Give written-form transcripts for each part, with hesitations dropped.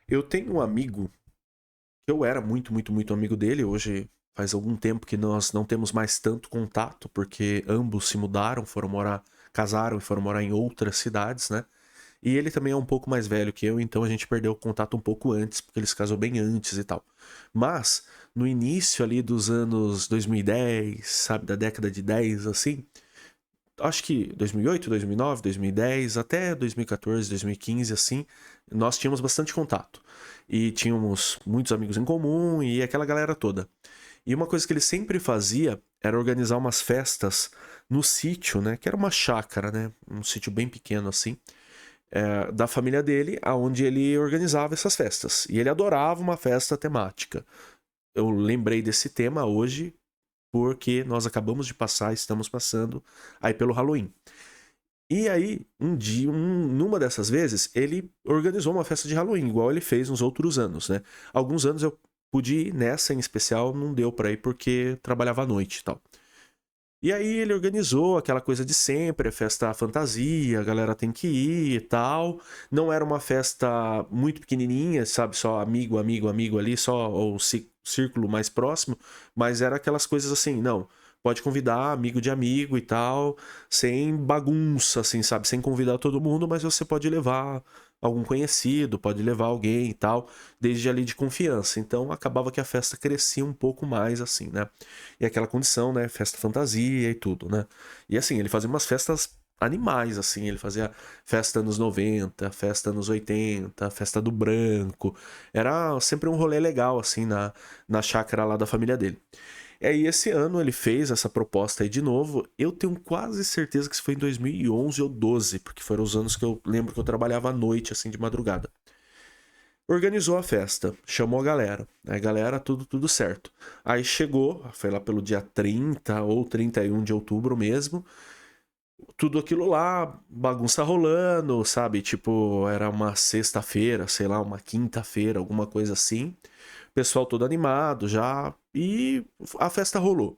Eu tenho um amigo, que eu era muito, muito, muito amigo dele. Hoje faz algum tempo que nós não temos mais tanto contato, porque ambos se mudaram, foram morar, casaram e foram morar em outras cidades, né? E ele também é um pouco mais velho que eu, então a gente perdeu o contato um pouco antes, porque ele se casou bem antes e tal. Mas, no início ali dos anos 2010, sabe, da década de 10, assim, acho que 2008, 2009, 2010, até 2014, 2015, assim, nós tínhamos bastante contato. E tínhamos muitos amigos em comum e aquela galera toda. E uma coisa que ele sempre fazia era organizar umas festas no sítio, né? Que era uma chácara, né? Um sítio bem pequeno assim, da família dele, aonde ele organizava essas festas. E ele adorava uma festa temática. Eu lembrei desse tema hoje porque nós acabamos de passar, estamos passando aí pelo Halloween. E aí, um dia, numa dessas vezes, ele organizou uma festa de Halloween, igual ele fez nos outros anos, né? Alguns anos eu pude ir, nessa em especial não deu pra ir porque trabalhava à noite e tal. E aí ele organizou aquela coisa de sempre, festa fantasia, a galera tem que ir e tal. Não era uma festa muito pequenininha, sabe? Só amigo, amigo, amigo ali, só o círculo mais próximo. Mas era aquelas coisas assim, não. Pode convidar amigo de amigo e tal, sem bagunça, assim, sabe? Sem convidar todo mundo, mas você pode levar algum conhecido, pode levar alguém e tal, desde ali de confiança. Então acabava que a festa crescia um pouco mais, assim, né? E aquela condição, né? Festa fantasia e tudo, né? E assim, ele fazia umas festas animais, assim. Ele fazia festa anos 90, festa anos 80, festa do branco. Era sempre um rolê legal, assim, na chácara lá da família dele. E aí, esse ano ele fez essa proposta aí de novo. Eu tenho quase certeza que isso foi em 2011 ou 12, porque foram os anos que eu lembro que eu trabalhava à noite, assim, de madrugada. Organizou a festa, chamou a galera. A galera, tudo certo. Aí chegou, foi lá pelo dia 30 ou 31 de outubro mesmo. Tudo aquilo lá, bagunça rolando, sabe? Tipo, era uma sexta-feira, sei lá, uma quinta-feira, alguma coisa assim. Pessoal todo animado já. E a festa rolou.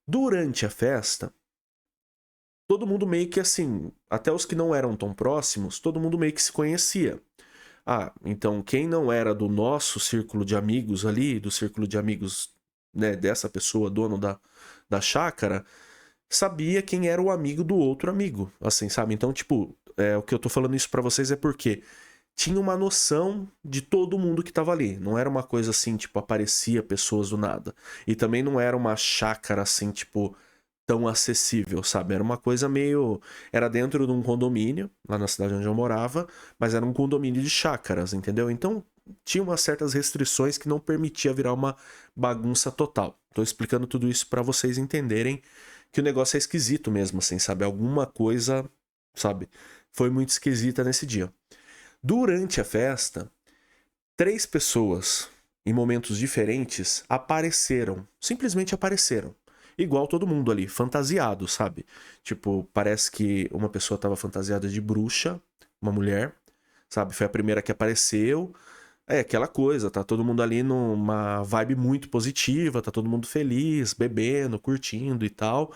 Durante a festa, todo mundo meio que assim, até os que não eram tão próximos, todo mundo meio que se conhecia. Ah, então quem não era do nosso círculo de amigos ali, do círculo de amigos, né, dessa pessoa, dono da chácara, sabia quem era o amigo do outro amigo, assim, sabe? Então, tipo, o que eu tô falando isso pra vocês é porque tinha uma noção de todo mundo que tava ali. Não era uma coisa assim, tipo, aparecia pessoas do nada. E também não era uma chácara assim, tipo, tão acessível, sabe? Era uma coisa meio. Era dentro de um condomínio, lá na cidade onde eu morava, mas era um condomínio de chácaras, entendeu? Então tinha umas certas restrições que não permitia virar uma bagunça total. Tô explicando tudo isso para vocês entenderem que o negócio é esquisito mesmo, assim, sabe? Alguma coisa, sabe? Foi muito esquisita nesse dia. Durante a festa, três pessoas em momentos diferentes apareceram, simplesmente apareceram. Igual todo mundo ali, fantasiado, sabe? Tipo, parece que uma pessoa estava fantasiada de bruxa, uma mulher, sabe? Foi a primeira que apareceu. É aquela coisa, tá todo mundo ali numa vibe muito positiva, tá todo mundo feliz, bebendo, curtindo e tal.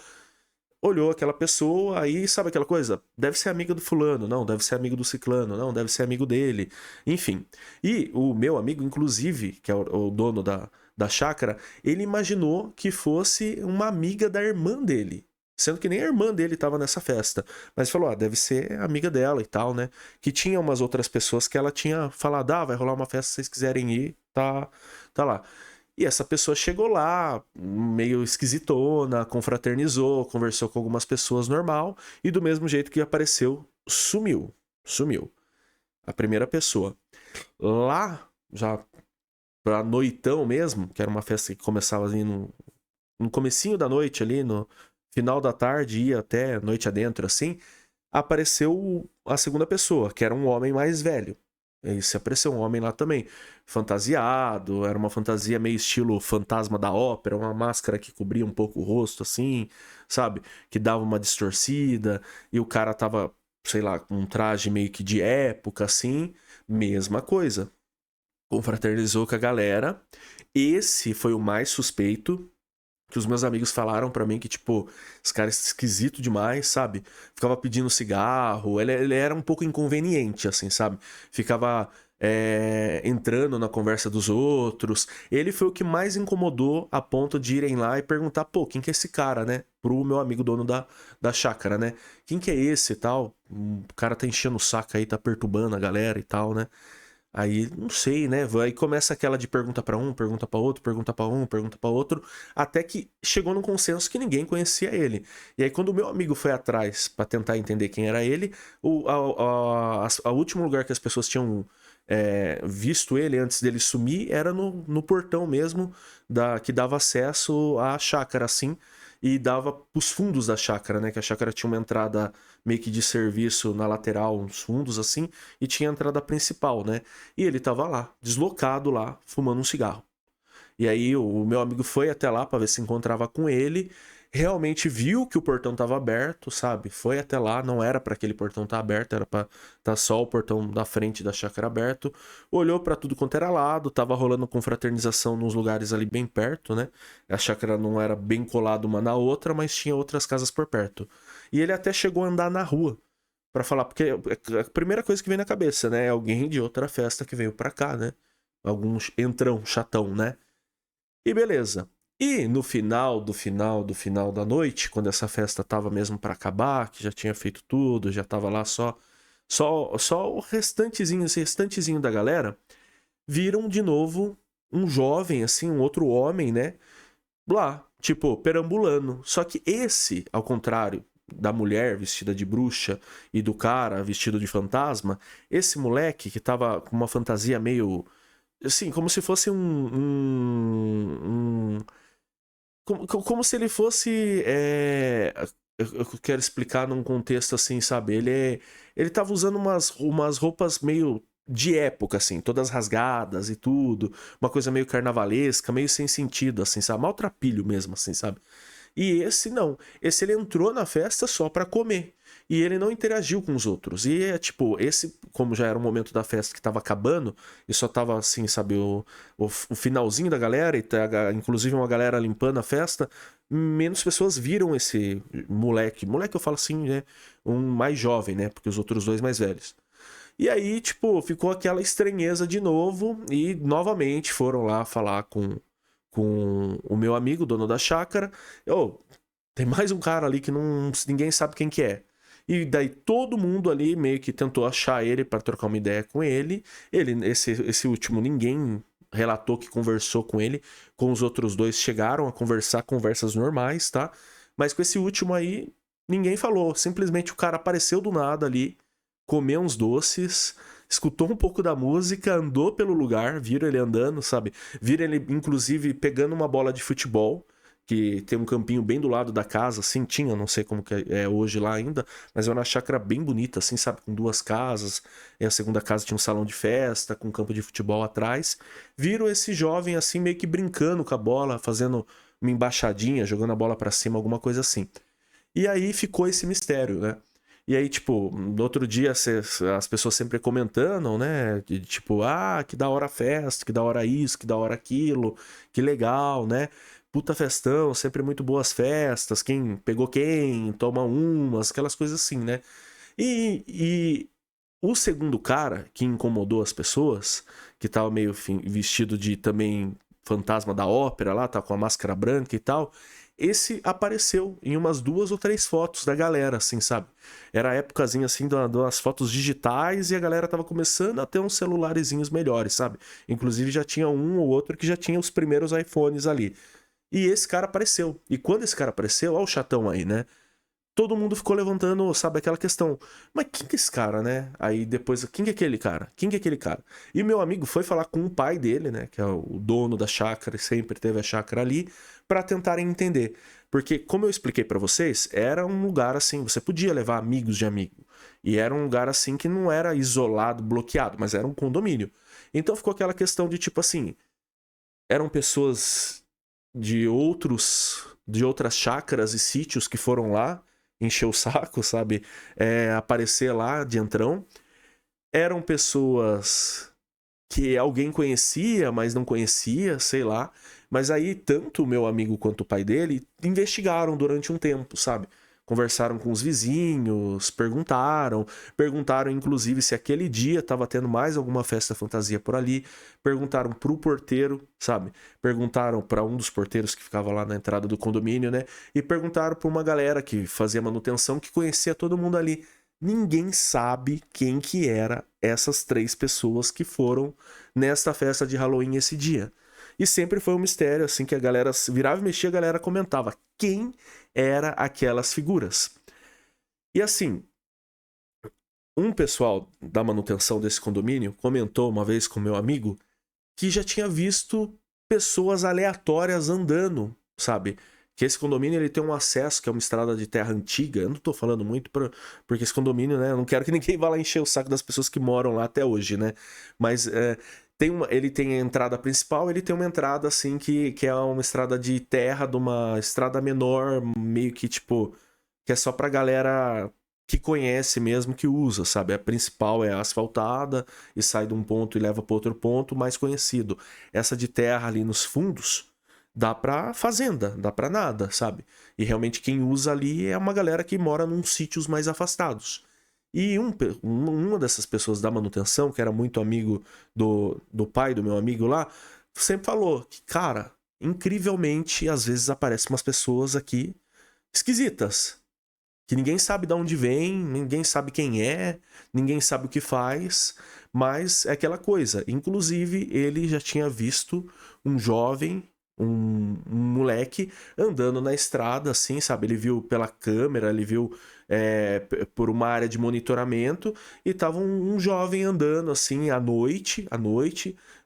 Olhou aquela pessoa, aí sabe aquela coisa? Deve ser amiga do fulano, não, deve ser amigo do ciclano, não, deve ser amigo dele. Enfim. E o meu amigo, inclusive, que é o dono da chácara, ele imaginou que fosse uma amiga da irmã dele. Sendo que nem a irmã dele estava nessa festa. Mas falou, ah, deve ser amiga dela e tal, né? Que tinha umas outras pessoas que ela tinha falado, ah, vai rolar uma festa se vocês quiserem ir, tá lá. E essa pessoa chegou lá, meio esquisitona, confraternizou, conversou com algumas pessoas normal, e do mesmo jeito que apareceu, sumiu. Sumiu. A primeira pessoa. Lá, já pra noitão mesmo, que era uma festa que começava ali no comecinho da noite, ali no final da tarde, ia até noite adentro, assim, apareceu a segunda pessoa, que era um homem mais velho. E se apareceu um homem lá também, fantasiado, era uma fantasia meio estilo fantasma da ópera, uma máscara que cobria um pouco o rosto, assim, sabe? Que dava uma distorcida, e o cara tava, sei lá, com um traje meio que de época, assim, mesma coisa. Confraternizou com a galera. Esse foi o mais suspeito, que os meus amigos falaram pra mim que, tipo, esse cara é esquisito demais, sabe? Ficava pedindo cigarro, ele era um pouco inconveniente, assim, sabe? Ficava entrando na conversa dos outros. Ele foi o que mais incomodou a ponto de irem lá e perguntar, pô, quem que é esse cara, né? Pro meu amigo dono da chácara, né? Quem que é esse e tal? O cara tá enchendo o saco aí, tá perturbando a galera e tal, né? Aí, não sei, né? Aí começa aquela de pergunta pra um, pergunta pra outro, pergunta pra um, pergunta pra outro, até que chegou num consenso que ninguém conhecia ele. E aí, quando o meu amigo foi atrás pra tentar entender quem era ele, o último lugar que as pessoas tinham visto ele antes dele sumir era no portão mesmo, que dava acesso à chácara, assim, e dava pros fundos da chácara, né? Que a chácara tinha uma entrada meio que de serviço na lateral, uns fundos assim, e tinha a entrada principal, né? E ele tava lá, deslocado lá, fumando um cigarro. E aí o meu amigo foi até lá para ver se encontrava com ele. Realmente viu que o portão tava aberto, sabe? Foi até lá, não era para aquele portão estar aberto, era para tá só o portão da frente da chácara aberto. Olhou para tudo quanto era lado, tava rolando confraternização nos lugares ali bem perto, né? A chácara não era bem colada uma na outra, mas tinha outras casas por perto. E ele até chegou a andar na rua para falar, porque a primeira coisa que vem na cabeça, né? É alguém de outra festa que veio para cá, né? Algum entrão, chatão, né? E beleza. E no final da noite, quando essa festa tava mesmo para acabar, que já tinha feito tudo, já tava lá só o restantezinho, esse restantezinho da galera, viram de novo um jovem, assim, um outro homem, né? Lá, tipo, perambulando. Só que esse, ao contrário da mulher vestida de bruxa e do cara vestido de fantasma, esse moleque que tava com uma fantasia meio assim, como se fosse como se ele fosse. Eu quero explicar num contexto assim, sabe? Ele tava usando umas roupas meio de época, assim, todas rasgadas e tudo. Uma coisa meio carnavalesca, meio sem sentido, assim, sabe? Maltrapilho mesmo, assim, sabe? E esse não. Esse ele entrou na festa só pra comer. E ele não interagiu com os outros. E é tipo, esse, como já era o momento da festa que tava acabando, e só tava assim, sabe, o finalzinho da galera, e inclusive uma galera limpando a festa, menos pessoas viram esse moleque. Moleque eu falo assim, né? Um mais jovem, né? Porque os outros dois mais velhos. E aí, tipo, ficou aquela estranheza de novo, e novamente foram lá falar com o meu amigo, dono da chácara. Ô, tem mais um cara ali que ninguém sabe quem que é. E daí todo mundo ali meio que tentou achar ele para trocar uma ideia com ele. Esse último, ninguém relatou que conversou com ele. Com os outros dois chegaram a conversar conversas normais, tá? Mas com esse último aí, ninguém falou. Simplesmente o cara apareceu do nada ali, comeu uns doces, escutou um pouco da música, andou pelo lugar, viram ele andando, sabe? Viram ele, inclusive, pegando uma bola de futebol, que tem um campinho bem do lado da casa, assim, tinha, não sei como que é hoje lá ainda, mas era uma chácara bem bonita, assim, sabe? Com duas casas, e a segunda casa tinha um salão de festa, com um campo de futebol atrás. Viram esse jovem, assim, meio que brincando com a bola, fazendo uma embaixadinha, jogando a bola pra cima, alguma coisa assim. E aí ficou esse mistério, né? E aí, tipo, no outro dia as pessoas sempre comentando, né? Tipo, que da hora a festa, que da hora isso, que da hora aquilo, que legal, né? Puta festão, sempre muito boas festas, quem pegou quem, toma umas, aquelas coisas assim, né? E o segundo cara que incomodou as pessoas, que tava meio vestido de também fantasma da ópera lá, tá com a máscara branca e tal, esse apareceu em umas 2 ou 3 fotos da galera, assim, sabe? Era a épocazinha, assim, das fotos digitais e a galera tava começando a ter uns celularezinhos melhores, sabe? Inclusive já tinha um ou outro que já tinha os primeiros iPhones ali. E esse cara apareceu. E quando esse cara apareceu, ó o chatão aí, né? Todo mundo ficou levantando, sabe, aquela questão. Mas quem que é esse cara, né? Aí depois, quem que é aquele cara? Quem que é aquele cara? E meu amigo foi falar com o pai dele, né? Que é o dono da chácara, sempre teve a chácara ali, para tentarem entender. Porque, como eu expliquei para vocês, era um lugar assim, você podia levar amigos de amigo. E era um lugar assim que não era isolado, bloqueado, mas era um condomínio. Então ficou aquela questão de tipo assim, eram pessoas de outras chácaras e sítios que foram lá encher o saco, sabe? Aparecer lá de entrão. Eram pessoas que alguém conhecia, mas não conhecia, sei lá. Mas aí, tanto o meu amigo quanto o pai dele investigaram durante um tempo, sabe? conversaram com os vizinhos, perguntaram inclusive se aquele dia estava tendo mais alguma festa fantasia por ali, perguntaram pro porteiro, sabe? Perguntaram para um dos porteiros que ficava lá na entrada do condomínio, né? E perguntaram para uma galera que fazia manutenção, que conhecia todo mundo ali. Ninguém sabe quem que era essas 3 pessoas que foram nesta festa de Halloween esse dia. E sempre foi um mistério, assim, que a galera virava e mexia, a galera comentava quem era aquelas figuras. E assim, um pessoal da manutenção desse condomínio comentou uma vez com meu amigo que já tinha visto pessoas aleatórias andando, sabe? Que esse condomínio ele tem um acesso, que é uma estrada de terra antiga. Eu não tô falando muito porque esse condomínio, né? Eu não quero que ninguém vá lá encher o saco das pessoas que moram lá até hoje, né? Mas ele tem a entrada principal, ele tem uma entrada assim que é uma estrada de terra, de uma estrada menor, meio que tipo, que é só pra galera que conhece mesmo, que usa, sabe? A principal é asfaltada e sai de um ponto e leva para outro ponto mais conhecido. Essa de terra ali nos fundos dá pra fazenda, dá pra nada, sabe? E realmente quem usa ali é uma galera que mora num sítios mais afastados. E uma dessas pessoas da manutenção, que era muito amigo do pai do meu amigo lá, sempre falou que, cara, incrivelmente, às vezes aparecem umas pessoas aqui esquisitas, que ninguém sabe de onde vem, ninguém sabe quem é, ninguém sabe o que faz, mas é aquela coisa. Inclusive, ele já tinha visto um jovem, um moleque andando na estrada, assim, sabe? Ele viu pela câmera, ele viu por uma área de monitoramento e tava um jovem andando, assim, à noite,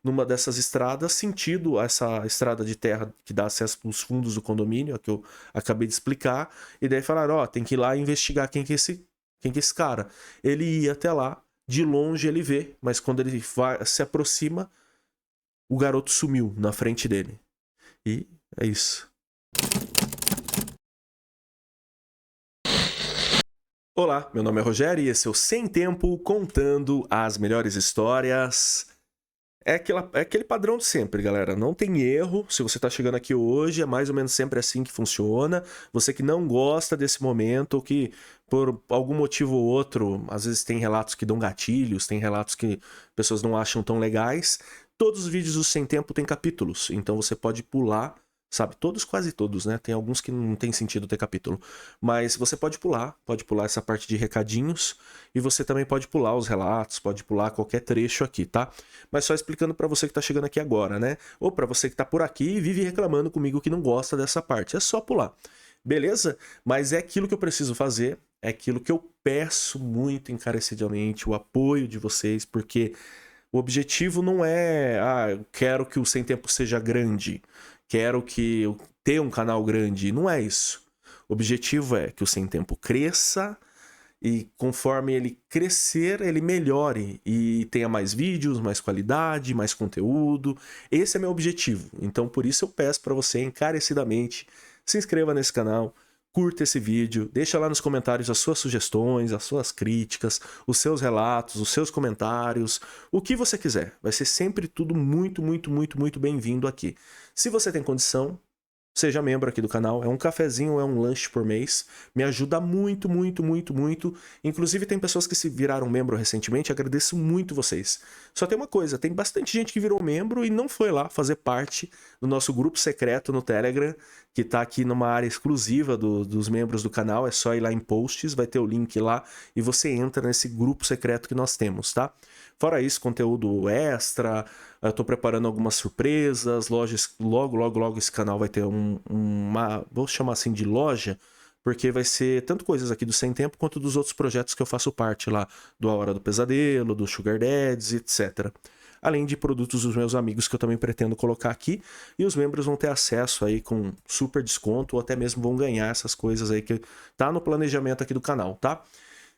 numa dessas estradas, sentido essa estrada de terra que dá acesso para os fundos do condomínio, a que eu acabei de explicar, e daí falaram, ó, tem que ir lá investigar quem que é esse cara. Ele ia até lá, de longe ele vê, mas quando ele se aproxima, o garoto sumiu na frente dele. E é isso. Olá, meu nome é Rogério e esse é o Sem Tempo, contando as melhores histórias. É aquele padrão de sempre, galera. Não tem erro. Se você tá chegando aqui hoje, é mais ou menos sempre assim que funciona. Você que não gosta desse momento, ou que por algum motivo ou outro, às vezes tem relatos que dão gatilhos, tem relatos que pessoas não acham tão legais. Todos os vídeos do Sem Tempo têm capítulos, então você pode pular, sabe? Todos, quase todos, né? Tem alguns que não tem sentido ter capítulo. Mas você pode pular essa parte de recadinhos e você também pode pular os relatos, pode pular qualquer trecho aqui, tá? Mas só explicando pra você que tá chegando aqui agora, né? Ou pra você que tá por aqui e vive reclamando comigo que não gosta dessa parte. É só pular. Beleza? Mas é aquilo que eu preciso fazer, é aquilo que eu peço muito encarecidamente, o apoio de vocês, porque o objetivo não é, eu quero que o Sem Tempo seja grande, quero que eu tenha um canal grande. Não é isso. O objetivo é que o Sem Tempo cresça e conforme ele crescer, ele melhore e tenha mais vídeos, mais qualidade, mais conteúdo. Esse é meu objetivo. Então, por isso eu peço para você encarecidamente, se inscreva nesse canal, curta esse vídeo, deixa lá nos comentários as suas sugestões, as suas críticas, os seus relatos, os seus comentários, o que você quiser. Vai ser sempre tudo muito, muito, muito, muito bem-vindo aqui. Se você tem condição, seja membro aqui do canal, é um cafezinho, é um lanche por mês, me ajuda muito, muito, muito, muito. Inclusive tem pessoas que se viraram membro recentemente, agradeço muito vocês. Só tem uma coisa, tem bastante gente que virou membro e não foi lá fazer parte do nosso grupo secreto no Telegram, que tá aqui numa área exclusiva dos membros do canal, é só ir lá em posts, vai ter o link lá e você entra nesse grupo secreto que nós temos, tá? Fora isso, conteúdo extra, eu tô preparando algumas surpresas, lojas, logo esse canal vai ter uma, vou chamar assim de loja, porque vai ser tanto coisas aqui do Sem Tempo quanto dos outros projetos que eu faço parte lá, do A Hora do Pesadelo, do Sugar Daddies, etc. Além de produtos dos meus amigos que eu também pretendo colocar aqui, e os membros vão ter acesso aí com super desconto, ou até mesmo vão ganhar essas coisas aí que tá no planejamento aqui do canal, tá?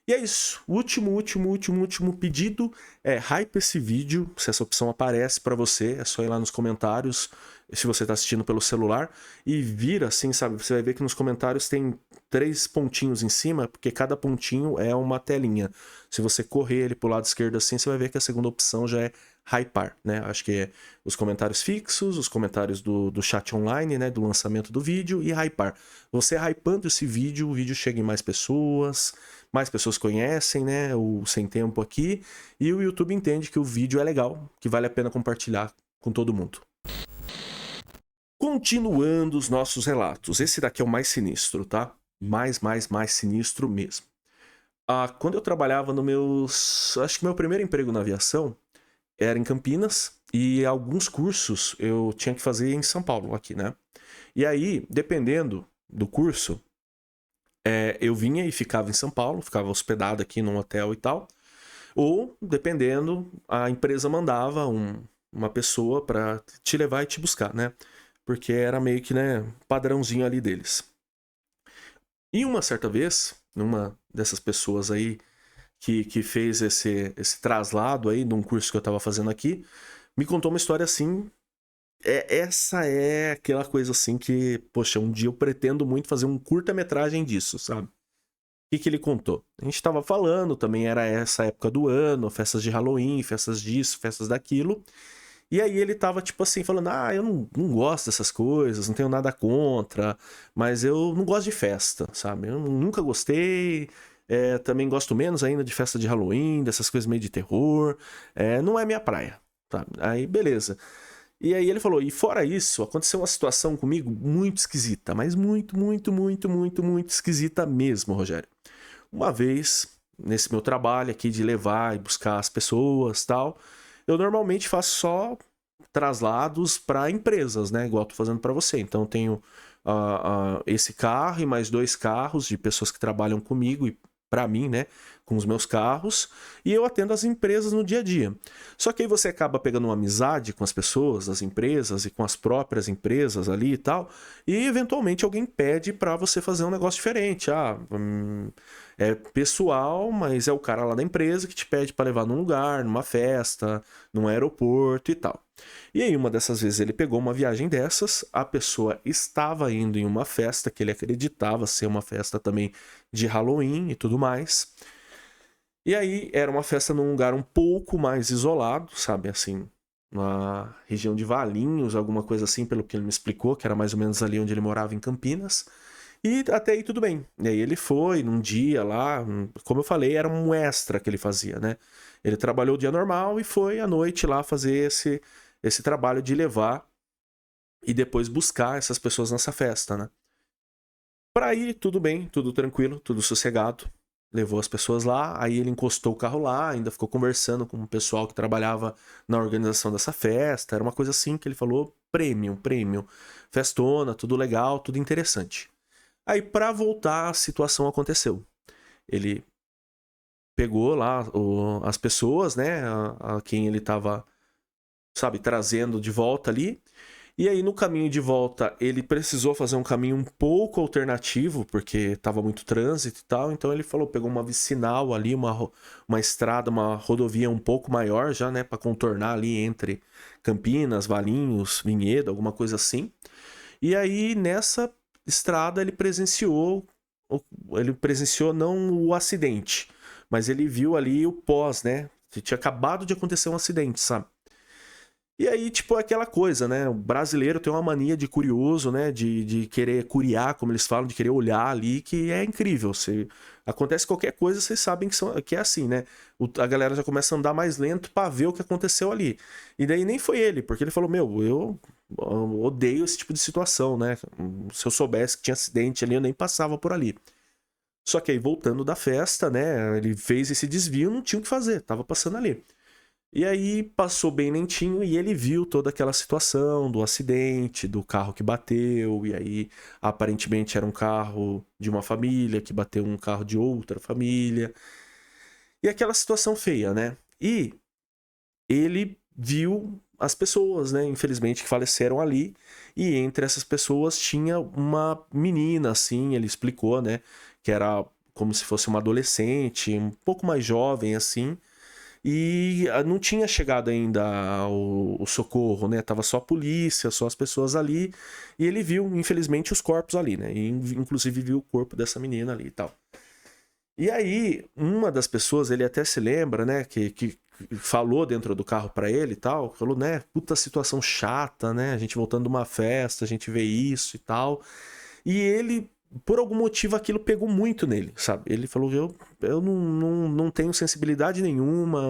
E é isso, o último pedido é hype esse vídeo, se essa opção aparece para você, é só ir lá nos comentários, se você está assistindo pelo celular, e vira assim, sabe, você vai ver que nos comentários tem 3 pontinhos em cima, porque cada pontinho é uma telinha. Se você correr ele pro lado esquerdo assim, você vai ver que a segunda opção já é hypar, né? Acho que é os comentários fixos, os comentários do chat online, né? Do lançamento do vídeo e hypar. Você hypando esse vídeo, o vídeo chega em mais pessoas conhecem, né? O Sem Tempo aqui, e o YouTube entende que o vídeo é legal, que vale a pena compartilhar com todo mundo. Continuando os nossos relatos. Esse daqui é o mais sinistro, tá? Mais sinistro mesmo. Quando eu trabalhava acho que meu primeiro emprego na aviação era em Campinas, e alguns cursos eu tinha que fazer em São Paulo, aqui, né? E aí, dependendo do curso, eu vinha e ficava em São Paulo, ficava hospedado aqui num hotel e tal. Ou, dependendo, a empresa mandava uma pessoa para te levar e te buscar, né? Porque era meio que, né, padrãozinho ali deles. E uma certa vez, uma dessas pessoas aí que fez esse traslado aí de um curso que eu tava fazendo aqui, me contou uma história assim. Essa é aquela coisa assim que, poxa, um dia eu pretendo muito fazer um curta-metragem disso, sabe? O que ele contou? A gente tava falando, também era essa época do ano, festas de Halloween, festas disso, festas daquilo. E aí ele tava, tipo assim, falando, eu não gosto dessas coisas, não tenho nada contra, mas eu não gosto de festa, sabe? Eu nunca gostei, também gosto menos ainda de festa de Halloween, dessas coisas meio de terror, não é minha praia, sabe? Aí, beleza. E aí ele falou, e fora isso, aconteceu uma situação comigo muito esquisita, mas muito esquisita mesmo, Rogério. Uma vez, nesse meu trabalho aqui de levar e buscar as pessoas, tal, eu normalmente faço só traslados para empresas, né? Igual eu tô fazendo para você. Então eu tenho esse carro e mais 2 carros de pessoas que trabalham comigo e para mim, né? Com os meus carros. E eu atendo as empresas no dia a dia. Só que aí você acaba pegando uma amizade com as pessoas, as empresas e com as próprias empresas ali e tal. E eventualmente alguém pede para você fazer um negócio diferente. É pessoal, mas é o cara lá da empresa que te pede para levar num lugar, numa festa, num aeroporto e tal. E aí, uma dessas vezes, ele pegou uma viagem dessas, a pessoa estava indo em uma festa que ele acreditava ser uma festa também de Halloween e tudo mais. E aí, era uma festa num lugar um pouco mais isolado, sabe, assim, na região de Valinhos, alguma coisa assim, pelo que ele me explicou, que era mais ou menos ali onde ele morava, em Campinas. E até aí tudo bem. E aí ele foi num dia lá, como eu falei, era um extra que ele fazia, né? Ele trabalhou o dia normal e foi à noite lá fazer esse trabalho de levar e depois buscar essas pessoas nessa festa, né? Pra ir, tudo bem, tudo tranquilo, tudo sossegado. Levou as pessoas lá, aí ele encostou o carro lá, ainda ficou conversando com o pessoal que trabalhava na organização dessa festa. Era uma coisa assim que ele falou, premium, festona, tudo legal, tudo interessante. Aí, pra voltar, a situação aconteceu. Ele pegou lá as pessoas, né, a quem ele tava, sabe, trazendo de volta ali. E aí, no caminho de volta, ele precisou fazer um caminho um pouco alternativo, porque tava muito trânsito e tal. Então ele falou, pegou uma vicinal ali, uma estrada, uma rodovia um pouco maior já, né, para contornar ali entre Campinas, Valinhos, Vinhedo, alguma coisa assim. E aí, nessa estrada, ele presenciou não o acidente, mas ele viu ali o pós, né? Que tinha acabado de acontecer um acidente, sabe? E aí, tipo, é aquela coisa, né? O brasileiro tem uma mania de curioso, né? De querer curiar, como eles falam, de querer olhar ali, que é incrível. Acontece qualquer coisa, vocês sabem que é assim, né? A galera já começa a andar mais lento pra ver o que aconteceu ali. E daí nem foi ele, porque ele falou, meu, eu odeio esse tipo de situação, né? Se eu soubesse que tinha acidente ali, eu nem passava por ali. Só que aí, voltando da festa, né? Ele fez esse desvio, não tinha o que fazer, tava passando ali. E aí passou bem lentinho e ele viu toda aquela situação do acidente, do carro que bateu, e aí aparentemente era um carro de uma família que bateu um carro de outra família. E aquela situação feia, né? E ele viu as pessoas, né, infelizmente, que faleceram ali, e entre essas pessoas tinha uma menina, assim, ele explicou, né, que era como se fosse uma adolescente, um pouco mais jovem, assim, e não tinha chegado ainda o socorro, né? Tava só a polícia, só as pessoas ali. E ele viu, infelizmente, os corpos ali, né? E, inclusive viu o corpo dessa menina ali e tal. E aí, uma das pessoas, ele até se lembra, né? Que falou dentro do carro pra ele e tal, falou, né, puta situação chata, né, a gente voltando de uma festa, a gente vê isso e tal. E ele, por algum motivo, aquilo pegou muito nele, sabe? Ele falou, eu não tenho sensibilidade nenhuma,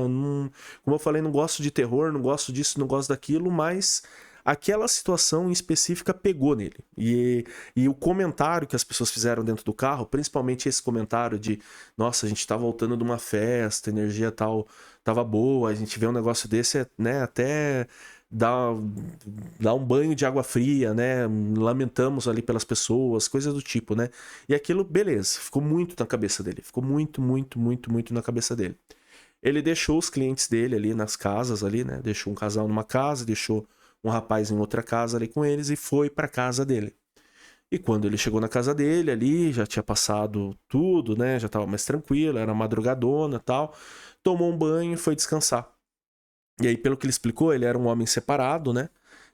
como eu falei, não gosto de terror, não gosto disso, não gosto daquilo, mas aquela situação em específica pegou nele. E o comentário que as pessoas fizeram dentro do carro, principalmente esse comentário de, nossa, a gente tá voltando de uma festa, a energia tal tava boa, a gente vê um negócio desse, né, até dá, dá um banho de água fria, né, lamentamos ali pelas pessoas, coisas do tipo, né. E aquilo, beleza, ficou muito na cabeça dele, ficou muito, muito, muito, muito na cabeça dele. Ele deixou os clientes dele ali nas casas ali, né, deixou um casal numa casa, deixou um rapaz em outra casa ali com eles e foi pra casa dele. E quando ele chegou na casa dele ali, já tinha passado tudo, né? Já tava mais tranquilo, era madrugadona e tal. Tomou um banho e foi descansar. E aí, pelo que ele explicou, ele era um homem separado, né?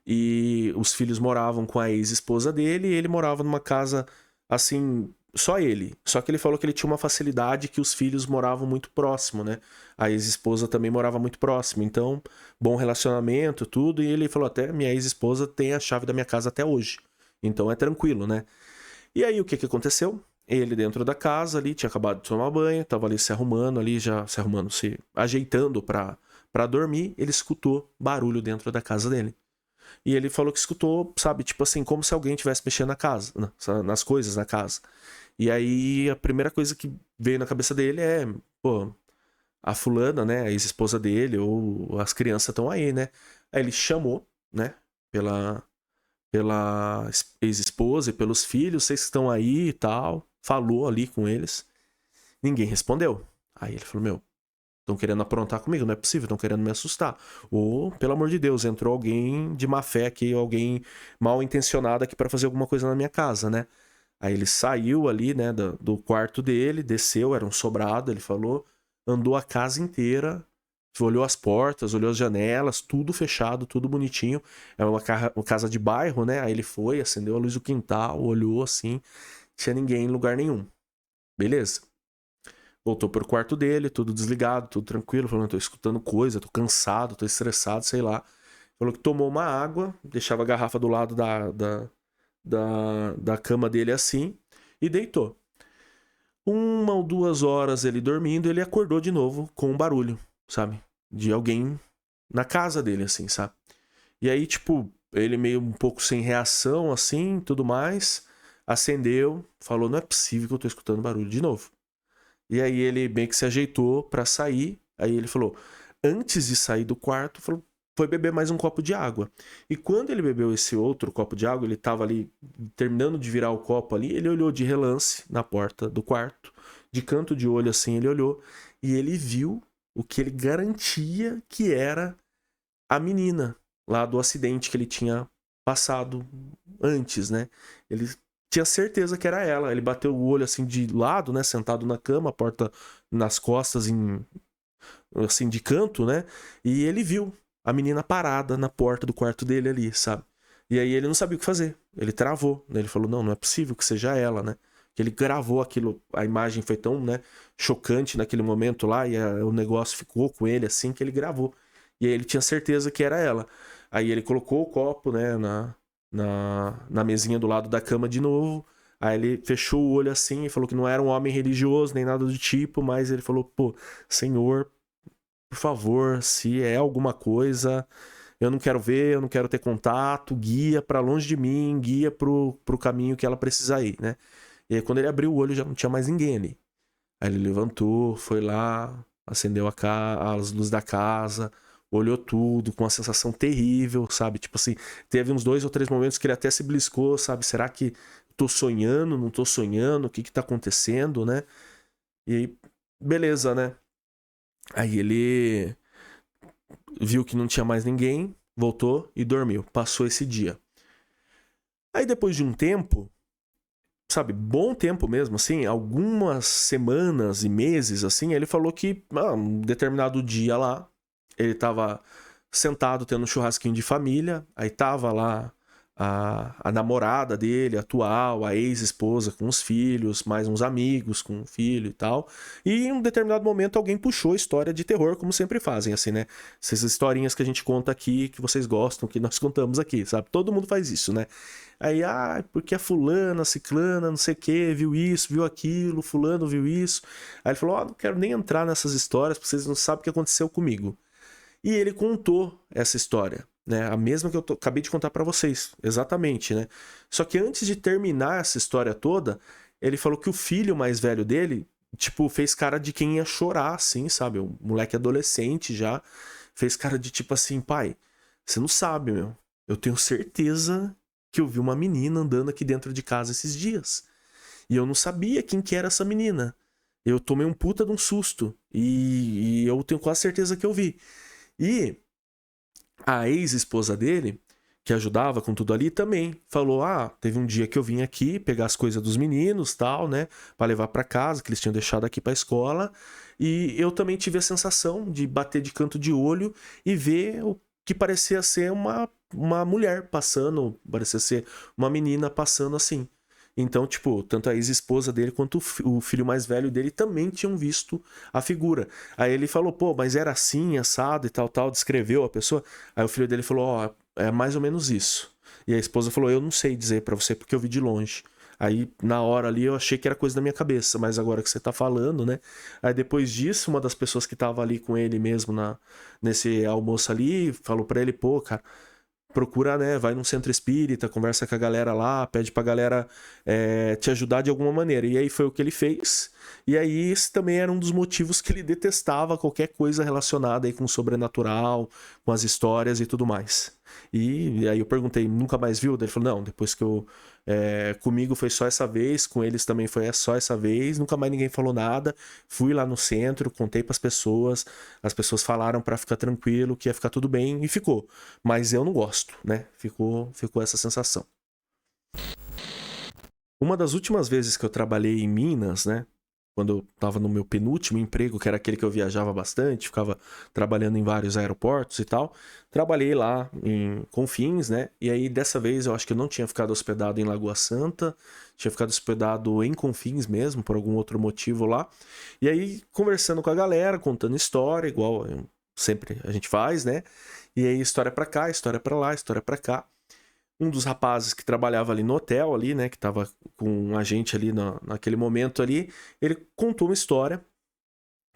E os filhos moravam com a ex-esposa dele e ele morava numa casa, assim, só ele. Só que ele falou que ele tinha uma facilidade que os filhos moravam muito próximo, né? A ex-esposa também morava muito próximo. Então, bom relacionamento, tudo. E ele falou até, minha ex-esposa tem a chave da minha casa até hoje. Então é tranquilo, né? E aí, o que que aconteceu? Ele dentro da casa ali, tinha acabado de tomar banho, tava ali se arrumando ali, já se arrumando, se ajeitando pra dormir, ele escutou barulho dentro da casa dele. E ele falou que escutou, sabe, tipo assim, como se alguém estivesse mexendo na casa, nas coisas na casa. E aí a primeira coisa que veio na cabeça dele é, pô, a fulana, né, a ex-esposa dele, ou as crianças estão aí, né? Aí ele chamou, né, pela ex-esposa e pelos filhos, vocês que estão aí e tal, falou ali com eles. Ninguém respondeu. Aí ele falou, meu, estão querendo aprontar comigo, não é possível, estão querendo me assustar. Ou, pelo amor de Deus, entrou alguém de má fé aqui, alguém mal intencionado aqui para fazer alguma coisa na minha casa, né? Aí ele saiu ali, né, do quarto dele, desceu, era um sobrado, ele falou, andou a casa inteira, olhou as portas, olhou as janelas, tudo fechado, tudo bonitinho. É uma casa de bairro, né? Aí ele foi, acendeu a luz do quintal, olhou assim, tinha ninguém em lugar nenhum. Beleza. Voltou pro quarto dele, tudo desligado, tudo tranquilo. Falou, tô escutando coisa, tô cansado, tô estressado, sei lá. Falou que tomou uma água, deixava a garrafa do lado da cama dele assim e deitou. 1 ou 2 horas ele dormindo, ele acordou de novo com um barulho, sabe? De alguém na casa dele, assim, sabe? E aí, tipo, ele meio um pouco sem reação, assim, tudo mais, acendeu, falou, não é possível que eu tô escutando barulho de novo. E aí ele bem que se ajeitou pra sair, aí ele falou, antes de sair do quarto, falou, foi beber mais um copo de água. E quando ele bebeu esse outro copo de água, ele tava ali terminando de virar o copo ali, ele olhou de relance na porta do quarto, de canto de olho assim, ele olhou e ele viu o que ele garantia que era a menina lá do acidente que ele tinha passado antes, né? Ele tinha certeza que era ela. Ele bateu o olho assim de lado, né, sentado na cama, a porta nas costas assim de canto, né? E ele viu a menina parada na porta do quarto dele ali, sabe? E aí ele não sabia o que fazer. Ele travou, né? Ele falou: "Não, não é possível que seja ela, né?" Que ele gravou aquilo, a imagem foi tão, né, chocante naquele momento lá e o negócio ficou com ele assim que ele gravou. E aí ele tinha certeza que era ela. Aí ele colocou o copo, né, na mesinha do lado da cama de novo. Aí ele fechou o olho assim e falou que não era um homem religioso nem nada do tipo, mas ele falou: "Pô, Senhor, por favor, se é alguma coisa, eu não quero ver, eu não quero ter contato, guia pra longe de mim, guia pro caminho que ela precisa ir, né?" E aí quando ele abriu o olho já não tinha mais ninguém ali. Aí ele levantou, foi lá, acendeu as luzes da casa, olhou tudo com uma sensação terrível, sabe? Tipo assim, teve uns 2 ou 3 momentos que ele até se beliscou, sabe? Será que tô sonhando, não tô sonhando? O que que tá acontecendo, né? E aí, beleza, né? Aí ele viu que não tinha mais ninguém, voltou e dormiu. Passou esse dia. Aí depois de um tempo, sabe, bom tempo mesmo, assim, algumas semanas e meses, assim, ele falou que um determinado dia lá, ele tava sentado tendo um churrasquinho de família, aí tava lá a namorada dele, atual, a ex-esposa com os filhos, mais uns amigos com o filho e tal. E em um determinado momento alguém puxou a história de terror, como sempre fazem, assim, né? Essas historinhas que a gente conta aqui, que vocês gostam, que nós contamos aqui, sabe? Todo mundo faz isso, né? Aí, porque a fulana, ciclana, não sei o que, viu isso, viu aquilo, fulano viu isso. Aí ele falou, não quero nem entrar nessas histórias, porque vocês não sabem o que aconteceu comigo. E ele contou essa história, né? A mesma que eu acabei de contar para vocês, exatamente, né? Só que antes de terminar essa história toda, ele falou que o filho mais velho dele, tipo, fez cara de quem ia chorar, assim, sabe? Um moleque adolescente já, fez cara de tipo assim, pai, você não sabe, meu. Eu tenho certeza que eu vi uma menina andando aqui dentro de casa esses dias. E eu não sabia quem que era essa menina. Eu tomei um puta de um susto. E eu tenho quase certeza que eu vi. E a ex-esposa dele, que ajudava com tudo ali, também falou: teve um dia que eu vim aqui pegar as coisas dos meninos, tal, né, para levar para casa, que eles tinham deixado aqui para escola, e eu também tive a sensação de bater de canto de olho e ver o que parecia ser uma mulher passando, parecia ser uma menina passando assim. Então, tipo, tanto a ex-esposa dele quanto o filho mais velho dele também tinham visto a figura. Aí ele falou, pô, mas era assim, assado e tal, tal, descreveu a pessoa. Aí o filho dele falou, é mais ou menos isso. E a esposa falou, eu não sei dizer pra você porque eu vi de longe. Aí, na hora ali, eu achei que era coisa da minha cabeça, mas agora que você tá falando, né? Aí depois disso, uma das pessoas que tava ali com ele mesmo nesse almoço ali, falou pra ele, pô, cara, procura, né, vai num centro espírita, conversa com a galera lá, pede pra galera te ajudar de alguma maneira. E aí foi o que ele fez. E aí esse também era um dos motivos que ele detestava qualquer coisa relacionada aí com o sobrenatural, com as histórias e tudo mais. E aí eu perguntei, nunca mais viu? Ele falou, não, depois que eu... comigo foi só essa vez, com eles também foi só essa vez, nunca mais ninguém falou nada. Fui lá no centro, contei pras pessoas, as pessoas falaram pra ficar tranquilo, que ia ficar tudo bem, e ficou. Mas eu não gosto, né? Ficou essa sensação. Uma das últimas vezes que eu trabalhei em Minas, né? Quando eu estava no meu penúltimo emprego, que era aquele que eu viajava bastante, ficava trabalhando em vários aeroportos e tal. Trabalhei lá em Confins, né? E aí dessa vez eu acho que eu não tinha ficado hospedado em Lagoa Santa, tinha ficado hospedado em Confins mesmo, por algum outro motivo lá. E aí conversando com a galera, contando história, igual sempre a gente faz, né? E aí história pra cá, história pra lá, história pra cá. Um dos rapazes que trabalhava ali no hotel ali, né, que tava com a gente ali naquele momento ali, ele contou uma história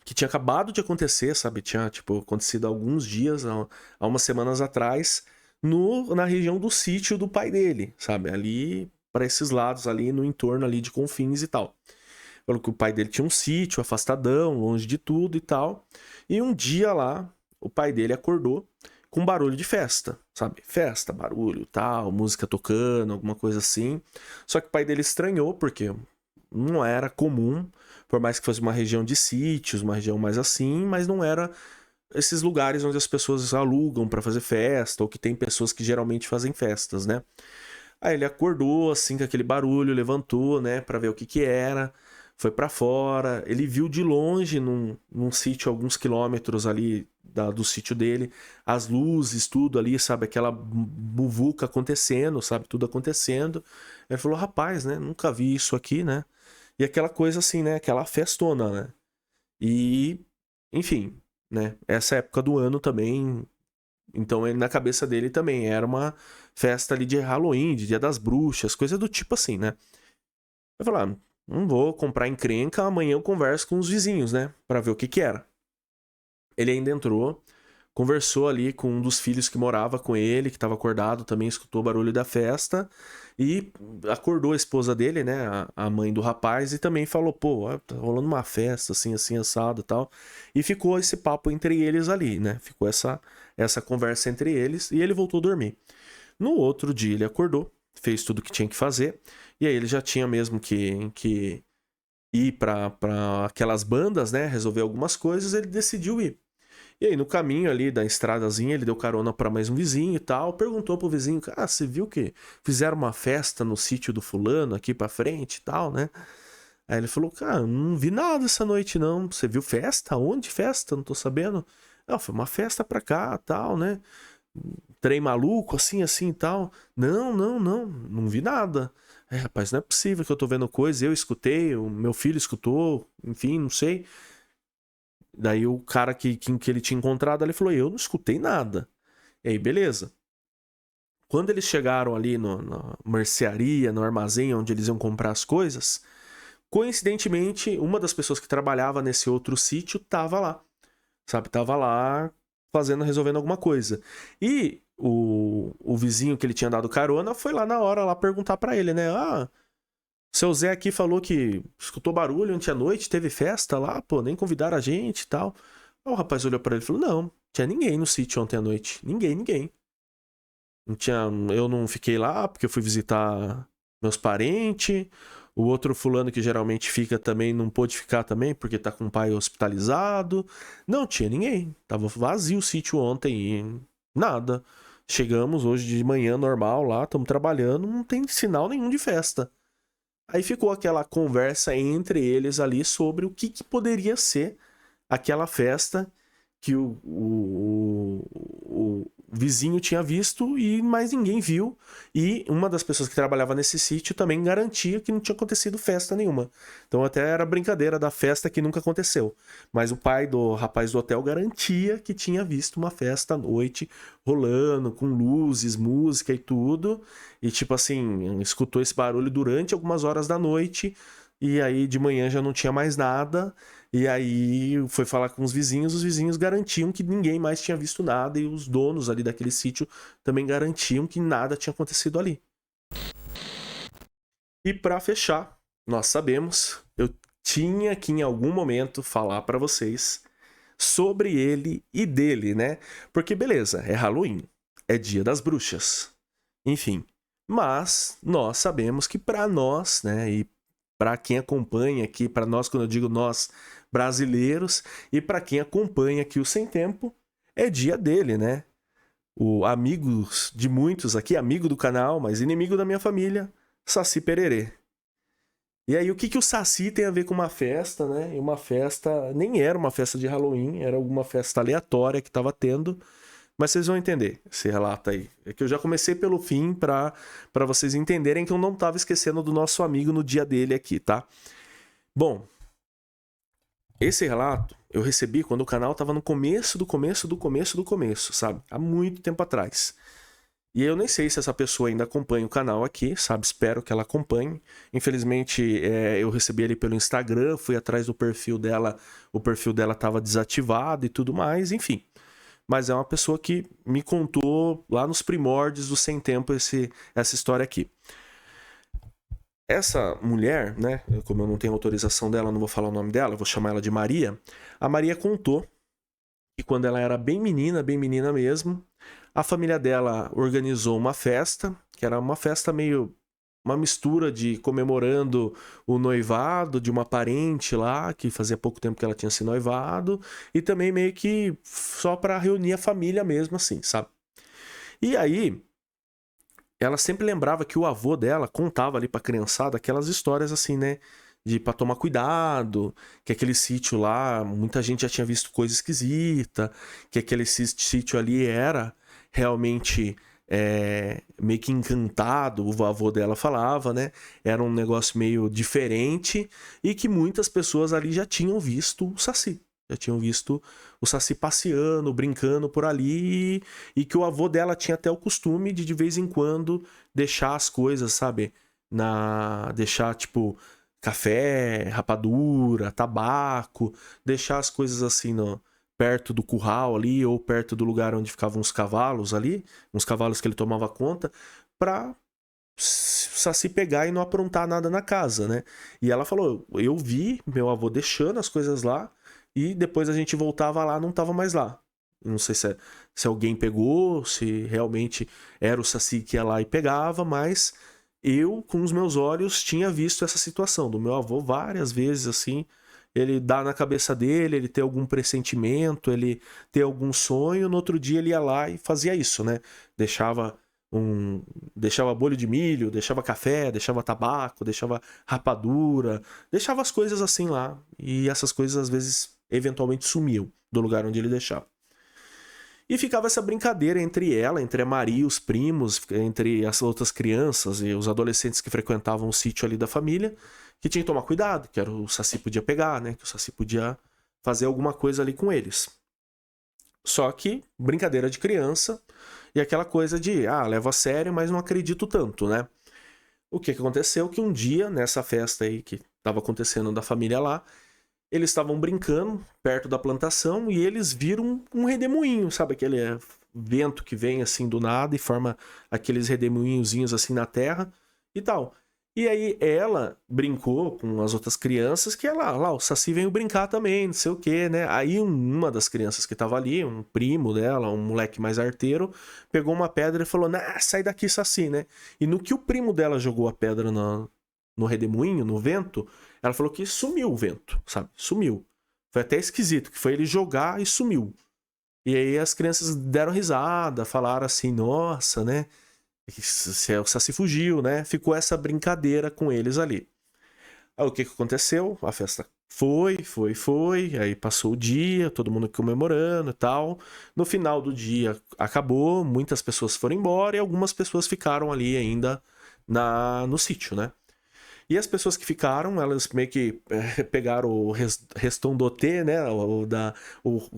que tinha acabado de acontecer, sabe? Tinha, tipo, acontecido há alguns dias, há umas semanas atrás, na região do sítio do pai dele, sabe? Ali, para esses lados ali, no entorno ali de Confins e tal. Falou que o pai dele tinha um sítio afastadão, longe de tudo e tal. E um dia lá, o pai dele acordou com barulho de festa, sabe? Festa, barulho, tal, música tocando, alguma coisa assim. Só que o pai dele estranhou, porque não era comum, por mais que fosse uma região de sítios, uma região mais assim, mas não era esses lugares onde as pessoas alugam para fazer festa, ou que tem pessoas que geralmente fazem festas, né? Aí ele acordou assim com aquele barulho, levantou, né, para ver o que que era. Foi para fora, ele viu de longe, num sítio, alguns quilômetros ali do sítio dele, as luzes, tudo ali, sabe? Aquela muvuca acontecendo, sabe? Tudo acontecendo. Ele falou, rapaz, né? Nunca vi isso aqui, né? E aquela coisa assim, né? Aquela festona, né? E, enfim, né? Essa época do ano também. Então, ele, na cabeça dele também era uma festa ali de Halloween, de Dia das Bruxas, coisa do tipo assim, né? Eu falei, não vou comprar encrenca, amanhã eu converso com os vizinhos, né? Pra ver o que que era. Ele ainda entrou, conversou ali com um dos filhos que morava com ele, que estava acordado, também escutou o barulho da festa, e acordou a esposa dele, né? A mãe do rapaz, e também falou, pô, tá rolando uma festa, assim, assim, assado e tal. E ficou esse papo entre eles ali, né? Ficou essa conversa entre eles, e ele voltou a dormir. No outro dia ele acordou, fez tudo o que tinha que fazer, e aí ele já tinha mesmo que ir para aquelas bandas, né, resolver algumas coisas, ele decidiu ir. E aí no caminho ali da estradazinha, ele deu carona para mais um vizinho e tal, perguntou pro vizinho, você viu que fizeram uma festa no sítio do fulano aqui para frente e tal, né? Aí ele falou, cara, não vi nada essa noite não, você viu festa? Onde festa? Não tô sabendo. Não, foi uma festa pra cá, tal, né? trem maluco, assim, assim e tal. Não vi nada. Rapaz, não é possível que eu tô vendo coisa, eu escutei, o meu filho escutou, enfim, não sei. Daí o cara que ele tinha encontrado, ele falou, eu não escutei nada. E aí, beleza. Quando eles chegaram ali na mercearia, no armazém onde eles iam comprar as coisas, coincidentemente, uma das pessoas que trabalhava nesse outro sítio tava lá. Sabe, tava lá resolvendo alguma coisa. E o vizinho que ele tinha dado carona foi lá na hora lá perguntar pra ele, né? Ah, seu Zé aqui falou que escutou barulho ontem à noite, teve festa lá, pô, nem convidaram a gente e tal. Aí o rapaz olhou pra ele e falou, não, tinha ninguém no sítio ontem à noite. Ninguém. Não tinha, eu não fiquei lá porque eu fui visitar meus parentes. O outro fulano que geralmente fica também não pôde ficar também porque tá com o pai hospitalizado. Não tinha ninguém. Tava vazio o sítio ontem e nada. Chegamos hoje de manhã normal lá, estamos trabalhando, não tem sinal nenhum de festa. Aí ficou aquela conversa entre eles ali sobre o que poderia ser aquela festa que o vizinho tinha visto e mais ninguém viu. E uma das pessoas que trabalhava nesse sítio também garantia que não tinha acontecido festa nenhuma. Então até era brincadeira da festa que nunca aconteceu. Mas o pai do rapaz do hotel garantia que tinha visto uma festa à noite rolando, com luzes, música e tudo. E tipo assim, escutou esse barulho durante algumas horas da noite. E aí de manhã já não tinha mais nada. E aí foi falar com os vizinhos garantiam que ninguém mais tinha visto nada e os donos ali daquele sítio também garantiam que nada tinha acontecido ali. E para fechar, nós sabemos, eu tinha que em algum momento falar para vocês sobre ele e dele, né? Porque beleza, é Halloween, é Dia das Bruxas. Enfim, mas nós sabemos que para nós, né, e para quem acompanha aqui, para nós, quando eu digo nós brasileiros, e para quem acompanha aqui o Sem Tempo, é dia dele, né? O amigo de muitos aqui, amigo do canal, mas inimigo da minha família, Saci Pererê. E aí, o que o Saci tem a ver com uma festa, né? E uma festa, nem era uma festa de Halloween, era alguma festa aleatória que estava tendo, mas vocês vão entender esse relato aí. É que eu já comecei pelo fim para vocês entenderem que eu não estava esquecendo do nosso amigo no dia dele aqui, tá? Bom, esse relato eu recebi quando o canal estava no começo do começo, sabe? Há muito tempo atrás. E eu nem sei se essa pessoa ainda acompanha o canal aqui, sabe? Espero que ela acompanhe. Infelizmente, eu recebi ele pelo Instagram, fui atrás do perfil dela, o perfil dela estava desativado e tudo mais, enfim. Mas é uma pessoa que me contou lá nos primórdios do Sem Tempo essa história aqui. Essa mulher, né, como eu não tenho autorização dela, não vou falar o nome dela, vou chamar ela de Maria. A Maria contou que quando ela era bem menina mesmo, a família dela organizou uma festa, que era uma festa meio uma mistura de comemorando o noivado de uma parente lá, que fazia pouco tempo que ela tinha se noivado, e também meio que só para reunir a família mesmo assim, sabe? E aí, ela sempre lembrava que o avô dela contava ali pra criançada aquelas histórias assim, né? De pra tomar cuidado, que aquele sítio lá, muita gente já tinha visto coisa esquisita, que aquele sítio ali era realmente meio que encantado, o avô dela falava, né? Era um negócio meio diferente e que muitas pessoas ali já tinham visto o Saci. Já tinham visto o Saci passeando, brincando por ali e que o avô dela tinha até o costume de vez em quando deixar as coisas, sabe? Deixar, tipo, café, rapadura, tabaco, deixar as coisas assim perto do curral ali ou perto do lugar onde ficavam os cavalos ali, uns cavalos que ele tomava conta, pra Saci pegar e não aprontar nada na casa, né? E ela falou, eu vi meu avô deixando as coisas lá e depois a gente voltava lá, não tava mais lá. Não sei se alguém pegou, se realmente era o Saci que ia lá e pegava, mas eu, com os meus olhos, tinha visto essa situação do meu avô várias vezes, assim, ele dá na cabeça dele, ele ter algum pressentimento, ele ter algum sonho, no outro dia ele ia lá e fazia isso, né? Deixava bolho de milho, deixava café, deixava tabaco, deixava rapadura, deixava as coisas assim lá, e essas coisas às vezes eventualmente sumiam do lugar onde ele deixava. E ficava essa brincadeira entre ela, entre a Maria e os primos, entre as outras crianças e os adolescentes que frequentavam o sítio ali da família, que tinha que tomar cuidado, que era o Saci podia pegar, né? Que o Saci podia fazer alguma coisa ali com eles. Só que brincadeira de criança e aquela coisa de, levo a sério, mas não acredito tanto, né? O que aconteceu? Que um dia, nessa festa aí que estava acontecendo da família lá, eles estavam brincando perto da plantação e eles viram um redemoinho, sabe? Aquele vento que vem assim do nada e forma aqueles redemoinhozinhos assim na terra e tal. E aí ela brincou com as outras crianças que lá o Saci veio brincar também, não sei o que, né? Aí uma das crianças que tava ali, um primo dela, um moleque mais arteiro, pegou uma pedra e falou, sai daqui, Saci, né? E no que o primo dela jogou a pedra no redemoinho, no vento, ela falou que sumiu o vento, sabe? Sumiu. Foi até esquisito, que foi ele jogar e sumiu. E aí as crianças deram risada, falaram assim, nossa, né? O Saci fugiu, né? Ficou essa brincadeira com eles ali. Aí o que aconteceu? A festa foi. Aí passou o dia, todo mundo comemorando e tal. No final do dia acabou, muitas pessoas foram embora e algumas pessoas ficaram ali ainda no sítio, né? E as pessoas que ficaram, elas meio que pegaram o reston do thé, né?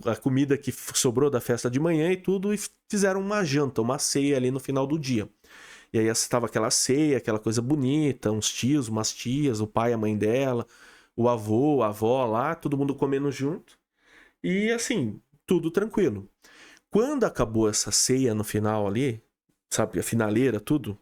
A comida que sobrou da festa de manhã e tudo, e fizeram uma janta, uma ceia ali no final do dia. E aí estava aquela ceia, aquela coisa bonita, uns tios, umas tias, o pai, a mãe dela, o avô, a avó lá, todo mundo comendo junto. E assim, tudo tranquilo. Quando acabou essa ceia no final ali, sabe, a finaleira, tudo,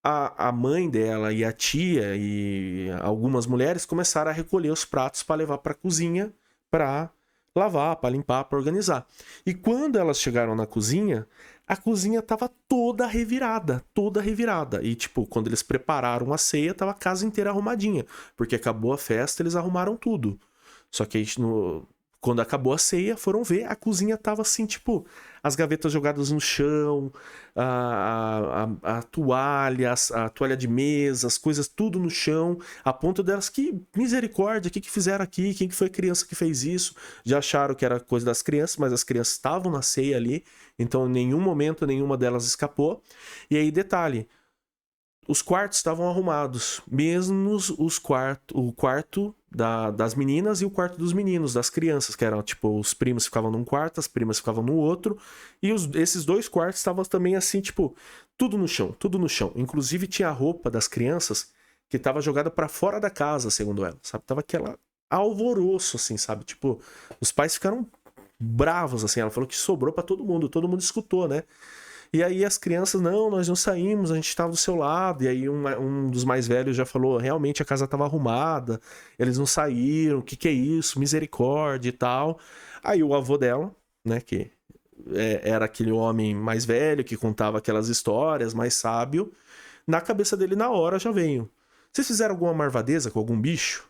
a mãe dela e a tia e algumas mulheres começaram a recolher os pratos para levar para a cozinha para lavar, para limpar, para organizar. E quando elas chegaram na cozinha, a cozinha estava toda revirada, toda revirada. E tipo, quando eles prepararam a ceia, tava a casa inteira arrumadinha, porque acabou a festa, eles arrumaram tudo. Só que aí quando acabou a ceia, foram ver, a cozinha tava assim, tipo, as gavetas jogadas no chão, a toalha, a toalha de mesa, as coisas tudo no chão, a ponto delas, que misericórdia, o que fizeram aqui? Quem que foi a criança que fez isso? Já acharam que era coisa das crianças, mas as crianças estavam na ceia ali, então em nenhum momento nenhuma delas escapou. E aí, detalhe, os quartos estavam arrumados, mesmo o quarto das meninas e o quarto dos meninos, das crianças, que eram tipo, os primos ficavam num quarto, as primas ficavam no outro, e esses dois quartos estavam também assim, tipo, tudo no chão, tudo no chão. Inclusive tinha a roupa das crianças que estava jogada para fora da casa, segundo ela, sabe? Tava aquela alvoroço, assim, sabe? Tipo, os pais ficaram bravos, assim. Ela falou que sobrou para todo mundo escutou, né? E aí as crianças, não, nós não saímos, a gente estava do seu lado. E aí um dos mais velhos já falou, realmente a casa estava arrumada, eles não saíram, o que é isso? Misericórdia e tal. Aí o avô dela, né, que era aquele homem mais velho, que contava aquelas histórias, mais sábio, na cabeça dele na hora já veio. Vocês fizeram alguma marvadeza com algum bicho?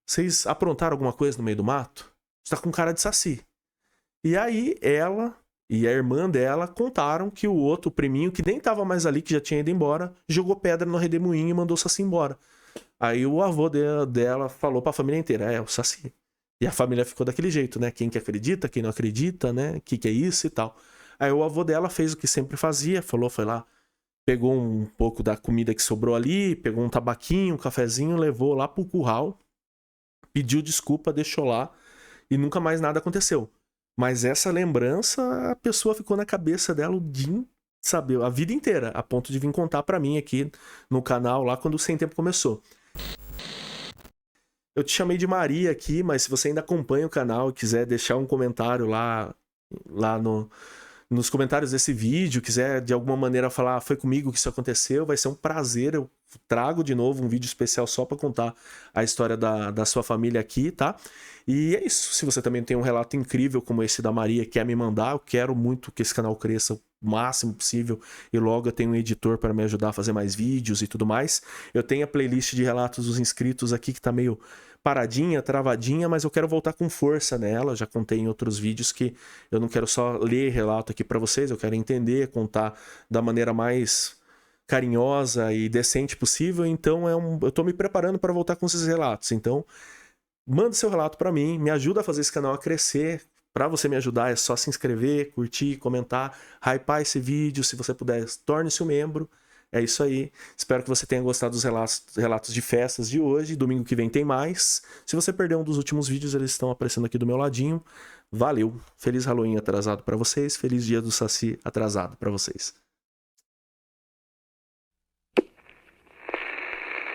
Vocês aprontaram alguma coisa no meio do mato? Você tá com cara de saci. E aí ela e a irmã dela contaram que o outro, o priminho, que nem tava mais ali, que já tinha ido embora, jogou pedra no redemoinho e mandou o Saci embora. Aí o avô dela falou pra família inteira, o Saci. E a família ficou daquele jeito, né? Quem que acredita, quem não acredita, né? Que é isso e tal. Aí o avô dela fez o que sempre fazia, foi lá, pegou um pouco da comida que sobrou ali, pegou um tabaquinho, um cafezinho, levou lá pro curral, pediu desculpa, deixou lá e nunca mais nada aconteceu. Mas essa lembrança, a pessoa ficou na cabeça dela o dia, sabe, a vida inteira, a ponto de vir contar pra mim aqui no canal, lá quando o Sem Tempo começou. Eu te chamei de Maria aqui, mas se você ainda acompanha o canal e quiser deixar um comentário lá nos comentários desse vídeo, quiser de alguma maneira falar, foi comigo que isso aconteceu, vai ser um prazer. Eu trago de novo um vídeo especial só para contar a história da sua família aqui, tá? E é isso. Se você também tem um relato incrível como esse da Maria, quer me mandar, eu quero muito que esse canal cresça o máximo possível e logo eu tenho um editor para me ajudar a fazer mais vídeos e tudo mais. Eu tenho a playlist de relatos dos inscritos aqui que tá meio paradinha, travadinha, mas eu quero voltar com força nela. Já contei em outros vídeos que eu não quero só ler relato aqui para vocês, eu quero entender, contar da maneira mais carinhosa e decente possível. Então eu tô me preparando para voltar com esses relatos. Então, manda seu relato para mim, me ajuda a fazer esse canal a crescer, Para você me ajudar é só se inscrever, curtir, comentar, hypar esse vídeo, se você puder, torne-se um membro. É isso aí. Espero que você tenha gostado dos relatos de festas de hoje. Domingo que vem tem mais. Se você perdeu um dos últimos vídeos, eles estão aparecendo aqui do meu ladinho. Valeu. Feliz Halloween atrasado para vocês. Feliz dia do Saci atrasado para vocês.